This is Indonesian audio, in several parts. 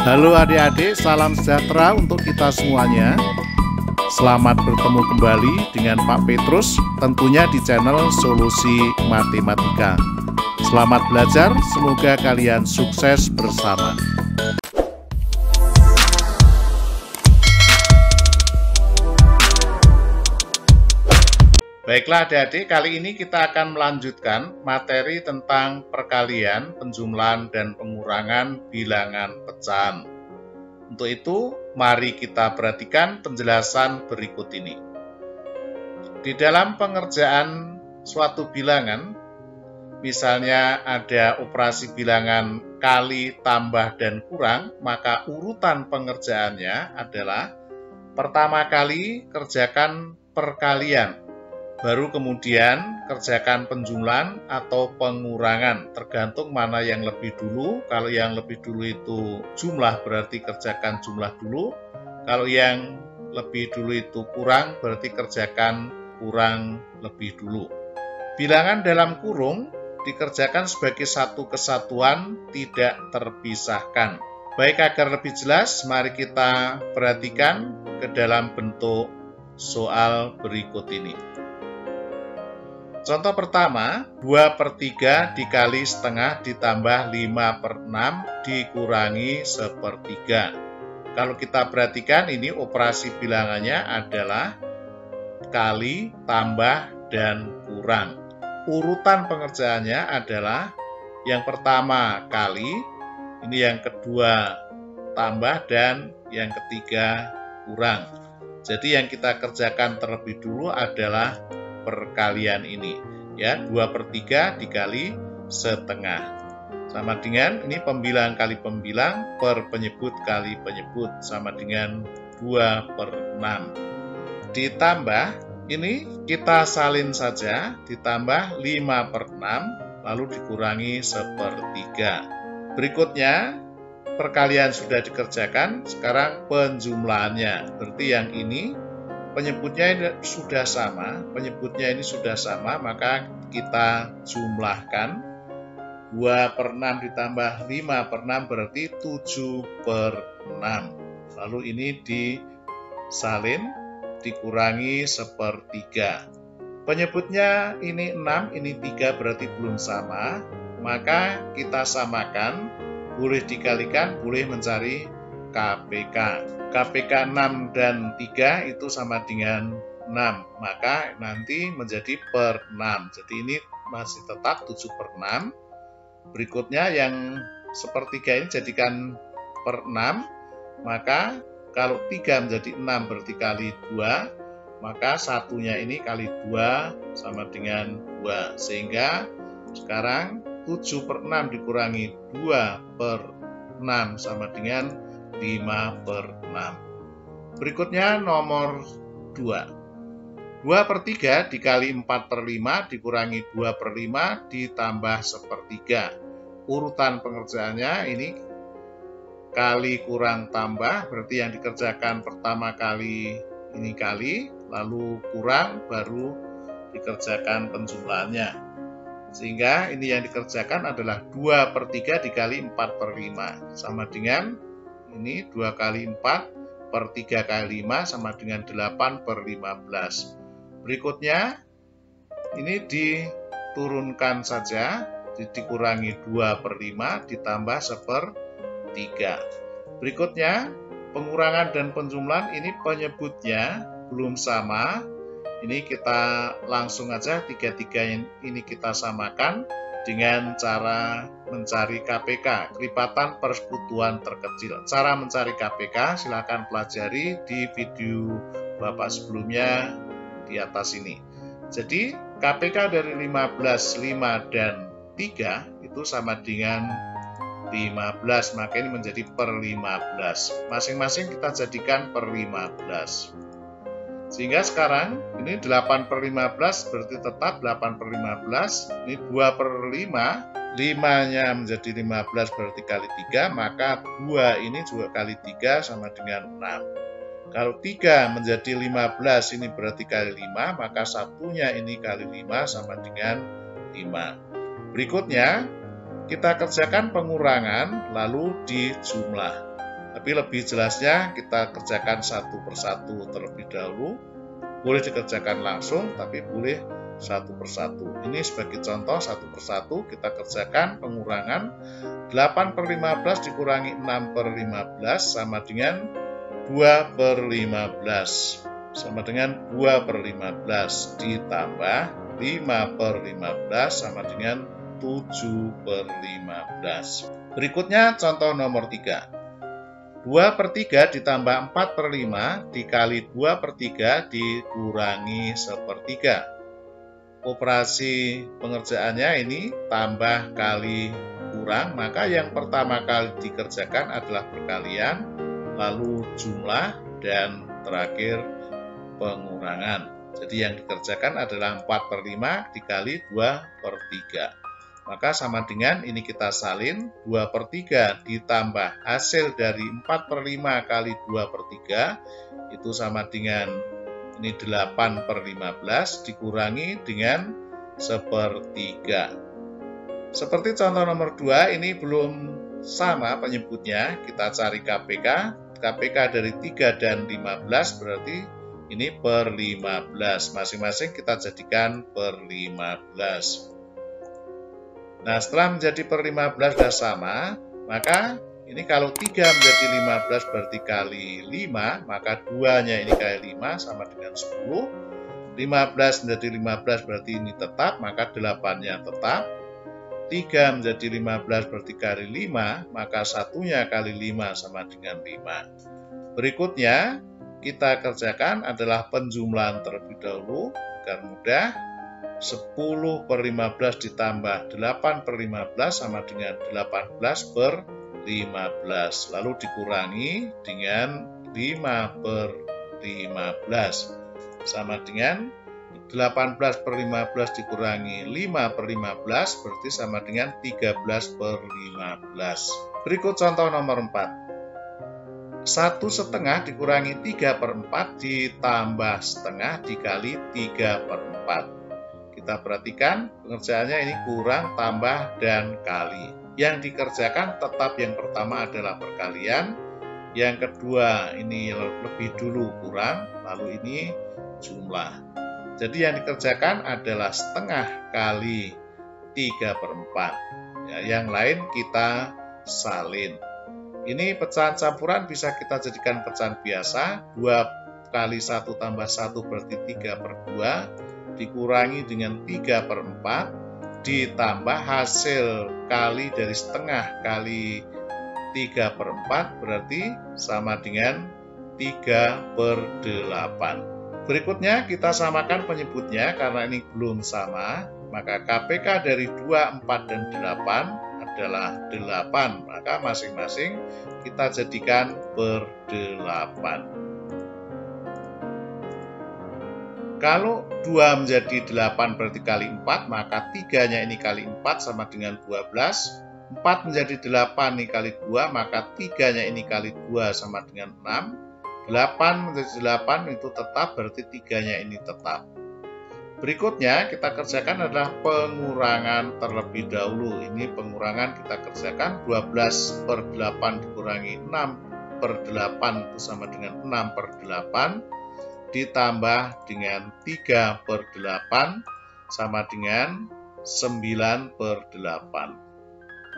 Halo adik-adik, salam sejahtera untuk kita semuanya. Selamat bertemu kembali dengan Pak Petrus, tentunya di channel Solusi Matematika. Selamat belajar, semoga kalian sukses bersama. Baiklah adik-adik, kali ini kita akan melanjutkan materi tentang perkalian, penjumlahan, dan pengurangan bilangan pecahan. Untuk itu, mari kita perhatikan penjelasan berikut ini. Di dalam pengerjaan suatu bilangan, misalnya ada operasi bilangan kali, tambah, dan kurang, maka urutan pengerjaannya adalah pertama kali kerjakan perkalian, baru kemudian kerjakan penjumlahan atau pengurangan, tergantung mana yang lebih dulu. Kalau yang lebih dulu itu jumlah, berarti kerjakan jumlah dulu. Kalau yang lebih dulu itu kurang, berarti kerjakan kurang lebih dulu. Bilangan dalam kurung dikerjakan sebagai satu kesatuan, tidak terpisahkan. Baik, agar lebih jelas, mari kita perhatikan ke dalam bentuk soal berikut ini. Contoh pertama, 2/3 dikali setengah ditambah 5/6 dikurangi 1/3. Kalau kita perhatikan, ini operasi bilangannya adalah kali, tambah, dan kurang. Urutan pengerjaannya adalah yang pertama kali, ini yang kedua tambah, dan yang ketiga kurang. Jadi yang kita kerjakan terlebih dulu adalah perkalian ini, ya, 2/3 dikali setengah sama dengan ini pembilang kali pembilang per penyebut kali penyebut sama dengan 2/6 ditambah ini kita salin saja, ditambah 5/6 lalu dikurangi 1/3. Berikutnya perkalian sudah dikerjakan, sekarang penjumlahannya, berarti yang ini penyebutnya ini sudah sama, maka kita jumlahkan 2/6 ditambah 5/6 berarti 7/6. Lalu ini disalin, dikurangi 1/3. Penyebutnya ini 6, ini 3 berarti belum sama, maka kita samakan, boleh dikalikan, boleh mencari KPK. KPK 6 dan 3 itu sama dengan 6, maka nanti menjadi per 6. Jadi ini masih tetap 7/6. Berikutnya yang 1/3 ini jadikan per 6, maka kalau 3 menjadi 6 berarti kali 2, maka satunya ini kali 2 sama dengan 2. Sehingga sekarang 7/6 dikurangi 2/6 sama dengan 5/6. Berikutnya nomor 2. 2/3 dikali 4/5 dikurangi 2/5 ditambah 1/3. Urutan pengerjaannya ini kali kurang tambah, berarti yang dikerjakan pertama kali ini kali, lalu kurang, baru dikerjakan penjumlahannya. Sehingga ini yang dikerjakan adalah 2/3 dikali 4/5 sama dengan ini 2 kali 4 per 3 kali 5 sama dengan 8/15. Berikutnya ini diturunkan saja, dikurangi 2/5 ditambah 1/3. Berikutnya pengurangan dan penjumlahan, ini penyebutnya belum sama. Ini kita langsung aja, tiga-tiga ini kita samakan dengan cara mencari KPK, kelipatan persekutuan terkecil. Cara mencari KPK silakan pelajari di video Bapak sebelumnya di atas ini. Jadi KPK dari 15, 5, dan 3 itu sama dengan 15, maka ini menjadi per 15. Masing-masing kita jadikan per 15. Sehingga sekarang ini 8/15 berarti tetap 8/15. Ini 2/5, 5-nya menjadi 15 berarti kali 3, maka 2 ini juga kali 3 sama dengan 6. Kalau 3 menjadi 15 ini berarti kali 5, maka satunya ini kali 5 sama dengan 5. Berikutnya kita kerjakan pengurangan lalu dijumlah. Tapi lebih jelasnya kita kerjakan satu persatu terlebih dahulu. Boleh dikerjakan langsung, tapi boleh satu persatu. Ini sebagai contoh satu persatu kita kerjakan pengurangan 8/15 dikurangi 6/15 sama dengan 2/15 sama dengan 2/15 ditambah 5/15 sama dengan 7/15. Berikutnya contoh nomor 3. 2/3 ditambah 4/5 dikali 2/3 dikurangi 1/3. Operasi pengerjaannya ini tambah kali kurang, maka yang pertama kali dikerjakan adalah perkalian, lalu jumlah, dan terakhir pengurangan. Jadi yang dikerjakan adalah 4/5 dikali 2/3. Maka sama dengan ini kita salin 2/3 ditambah hasil dari 4/5 kali 2/3 itu sama dengan ini 8/15 dikurangi dengan 1/3. Seperti contoh nomor 2 ini belum sama penyebutnya, kita cari KPK. KPK dari 3 dan 15 berarti ini per 15. Masing-masing kita jadikan per 15. Nah, setelah menjadi per 15 sudah sama, maka ini kalau 3 menjadi 15 berarti kali 5, maka 2-nya ini kali 5 sama dengan 10. 15 menjadi 15 berarti ini tetap, maka 8-nya tetap. 3 menjadi 15 berarti kali 5, maka 1-nya kali 5 sama dengan 5. Berikutnya, kita kerjakan adalah penjumlahan terlebih dahulu, agar mudah. 10/15 ditambah 8/15 sama dengan 18/15, lalu dikurangi dengan 5/15 sama dengan 18/15 dikurangi 5/15 berarti sama dengan 13/15. Berikut contoh nomor 4. 1/2 dikurangi 3/4 ditambah setengah dikali 3/4. Kita perhatikan pengerjaannya ini kurang, tambah, dan kali. Yang dikerjakan tetap yang pertama adalah perkalian, yang kedua ini lebih dulu kurang, lalu ini jumlah. Jadi yang dikerjakan adalah setengah kali 3/4. Ya, yang lain kita salin. Ini pecahan campuran bisa kita jadikan pecahan biasa. 2 kali 1 tambah 1 berarti 3/2. Dikurangi dengan 3/4 ditambah hasil kali dari setengah kali 3/4 berarti sama dengan 3/8. Berikutnya kita samakan penyebutnya karena ini belum sama, maka KPK dari 2, 4, dan 8 adalah 8, maka masing-masing kita jadikan per 8. Kalau 2 menjadi 8 berarti kali 4, maka 3-nya ini kali 4 sama dengan 12. 4 menjadi 8 ini kali 2, maka 3-nya ini kali 2 sama dengan 6. 8 menjadi 8 itu tetap, berarti 3-nya ini tetap. Berikutnya kita kerjakan adalah pengurangan terlebih dahulu. Ini pengurangan kita kerjakan 12/8 dikurangi 6/8 itu sama dengan 6/8. Ditambah dengan 3/8 sama dengan 9/8.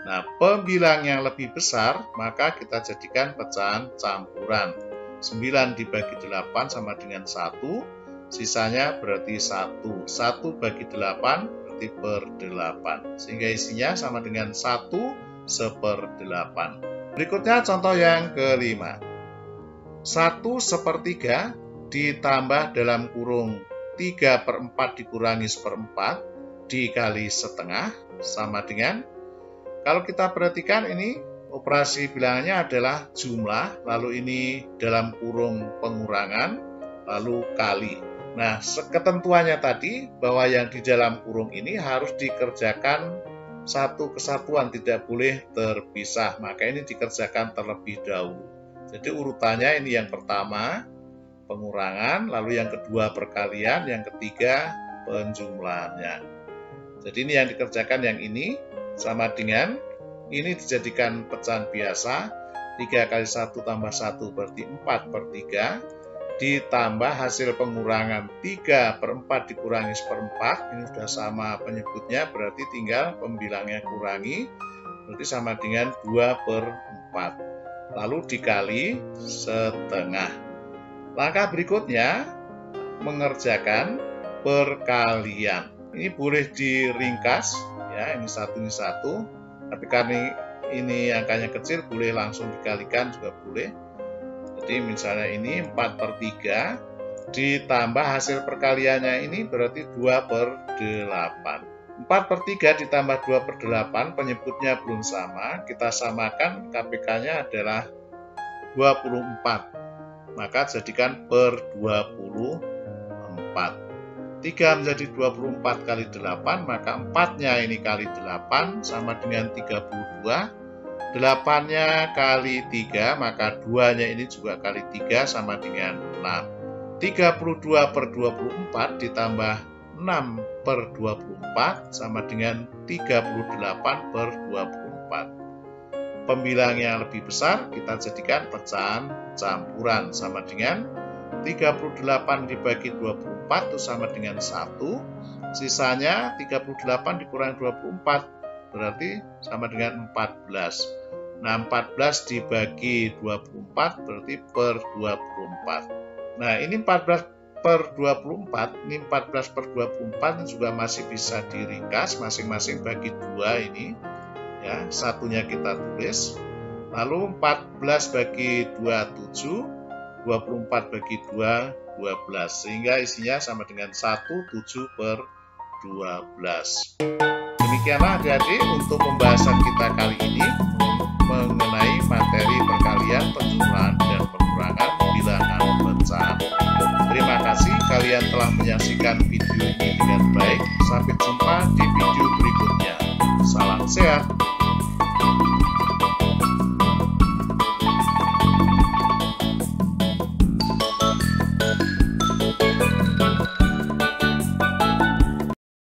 Nah, pembilang yang lebih besar, maka kita jadikan pecahan campuran. 9 dibagi 8 sama dengan 1, sisanya berarti 1. 1 bagi 8 berarti per 8. Sehingga isinya sama dengan 1/8. Berikutnya contoh yang kelima. 1/3 ditambah dalam kurung 3/4 dikurangi 1/4 dikali setengah sama dengan, kalau kita perhatikan ini operasi bilangannya adalah jumlah, lalu ini dalam kurung pengurangan, lalu kali. Nah, ketentuannya tadi bahwa yang di dalam kurung ini harus dikerjakan satu kesatuan, tidak boleh terpisah, maka ini dikerjakan terlebih dahulu. Jadi urutannya ini yang pertama pengurangan, lalu yang kedua perkalian, yang ketiga penjumlahannya. Jadi ini yang dikerjakan yang ini sama dengan ini dijadikan pecahan biasa. 3 kali 1 tambah 1 berarti 4 per 3. Ditambah hasil pengurangan 3 per 4 dikurangi 1/4. Ini sudah sama penyebutnya, berarti tinggal pembilangnya kurangi. Berarti sama dengan 2 per 4. Lalu dikali setengah. Langkah berikutnya, mengerjakan perkalian. Ini boleh diringkas, ya, ini satu. Tapi karena ini angkanya kecil, boleh langsung dikalikan juga boleh. Jadi misalnya ini 4 per 3, ditambah hasil perkaliannya ini berarti 2 per 8. 4 per 3 ditambah 2 per 8, penyebutnya belum sama. Kita samakan, KPK-nya adalah 24. Maka jadikan per 24. 3 menjadi 24 kali 8, maka 4-nya ini kali 8 sama dengan 32. 8-nya kali 3, maka 2-nya ini juga kali 3 sama dengan 6. 32 per 24 ditambah 6 per 24 sama dengan 38 per 24. Pembilang yang lebih besar kita jadikan pecahan campuran, sama dengan 38 dibagi 24 itu sama dengan 1. Sisanya 38 dikurangi 24 berarti sama dengan 14. Nah, 14 dibagi 24 berarti per 24. Nah, ini 14 per 24, ini 14 per 24 juga masih bisa diringkas, masing-masing bagi 2 ini. Ya, satunya kita tulis. Lalu 14 bagi 2, 7. 24 bagi 2, 12. Sehingga isinya sama dengan 1, 7 per 12. Demikianlah adik-adik untuk pembahasan kita kali ini mengenai materi perkalian, penjumlahan, dan pengurangan bilangan pecahan. Terima kasih kalian telah menyaksikan video ini dengan baik. Sampai jumpa di video berikutnya. Salam sehat.